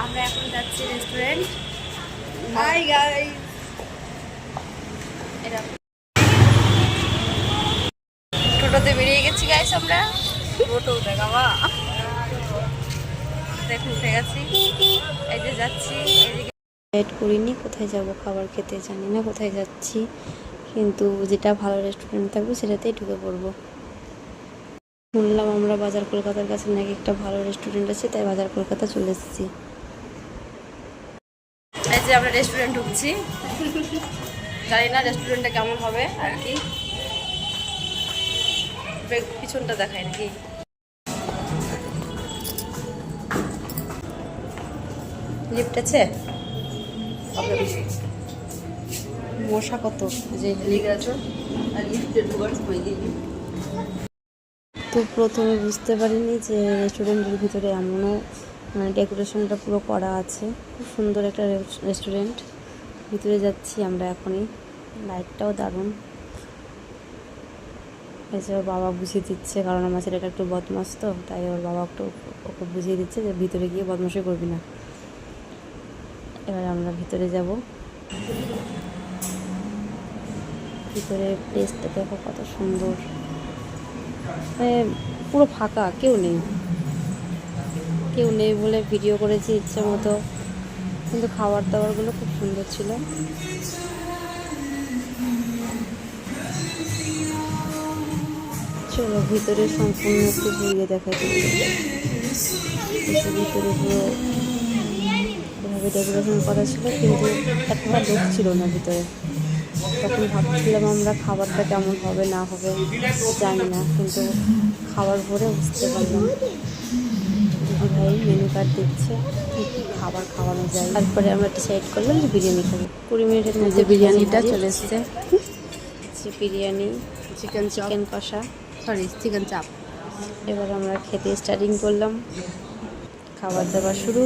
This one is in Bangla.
আমরা এখন যাচ্ছি রেস্টুরেন্ট। হাই গাইস, টোটোতে বেরিয়ে গেছি গাইস আমরা। টোটো দেখাবা, দেখো উঠে গেছি, এই যে যাচ্ছি। এদিকে ওয়েট করিনি, কোথায় যাব খাবার খেতে জানি না কোথায় যাচ্ছি, কিন্তু যেটা ভালো রেস্টুরেন্ট থাকবে সেটাতেই ঢুকে পড়বো। শুনলাম আমরা বাজার কলকাতার কাছে নাকি একটা ভালো রেস্টুরেন্ট আছে, তাই বাজার কলকাতা চলে এসেছি। এই যে আমরা রেস্টুরেন্ট ঢুকছি, জানি না রেস্টুরেন্টটা কেমন হবে আর কি। পিছনটা দেখায় নাকি, লিফট আছে, মশা কত যে তো প্রথমে বুঝতে পারিনি যে রেস্টুরেন্টের ভিতরে এমনও ডেকোরেশনটা পুরো করা আছে। খুব সুন্দর একটা রেস্টুরেন্ট। ভিতরে যাচ্ছি আমরা এখনই, লাইটটাও দারুণ। এসে ওর বাবা বুঝিয়ে দিচ্ছে, কারণ আমার ছেলেটা একটু বদমাস, তো তাই ওর বাবা একটু ওকে বুঝিয়ে দিচ্ছে যে ভিতরে গিয়ে বদমাশি করবি না। এবার আমরা ভিতরে যাব। ভিতরে প্লেসটা দেখো কত সুন্দর, পুরো ফাঁকা, কেউ নেই বলে ভিডিও করেছি ইচ্ছে মতো, কিন্তু খাবার দাবারগুলো খুব সুন্দর ছিল। চলো ভিতরে সম্পূর্ণ একটু ঘুরিয়ে দেখা দিচ্ছে। ভিতরে পুরো এভাবে ডেকোরেশন করা ছিল, কিন্তু একটা লোক ছিল না ভিতরে। তখন ভাবছিলাম আমরা খাবারটা কেমন হবে না হবে জানি না, কিন্তু খাবার পরে বুঝতে পারলাম। দিদি ভাই মেনু কার্ড দিচ্ছে, কী কী খাবার খাওয়ানো যায়। তারপরে আমরা ডিসাইড করলাম যে বিরিয়ানি খাবো। 20 মিনিটের মধ্যে বিরিয়ানিটা চলে এসছে। বিরিয়ানি, চিকেন কষা, চিকেন চাপ। এবার আমরা খেতে স্টার্টিং করলাম, খাবার দাবার শুরু।